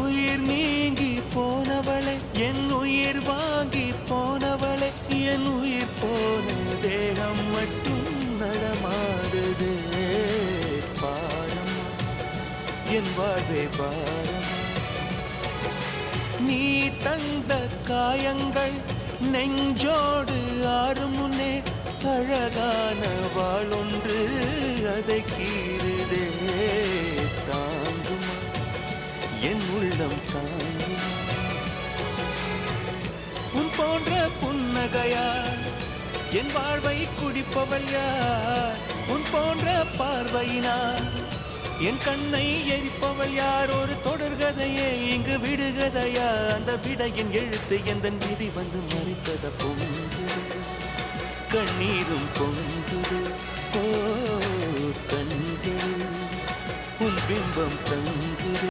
உயிர் நீங்கி போனவளே, என் உயிர் வாங்கி போனவளே, என் உயிர் போன தேகம் மட்டும் நடமாடுதே. பாரமா என் வாழ்வே பாரமா, நீ தந்த காயங்கள் நெஞ்சோடு ஆறும் முன்னே அழகான வாளொன்று அதை கீறுதே. தாங்குமா என் உள்ளம் தாங்குமா, உன் போன்ற புன்னகையார் என் வாழ்வை குடிப்பவள் யார்? உன் போன்ற பார்வையினார் என் கண்ணை எரிப்பவள் யார்? ஒரு தொடர்கதையே இங்கு விடுகதையா? அந்த விடையின் எழுத்து எந்த விதி வந்து மறைத்தத பொங்குது, கண்ணீரும் பொங்குது. ஓ கண்கள் உன் பிம்பம் தங்குது.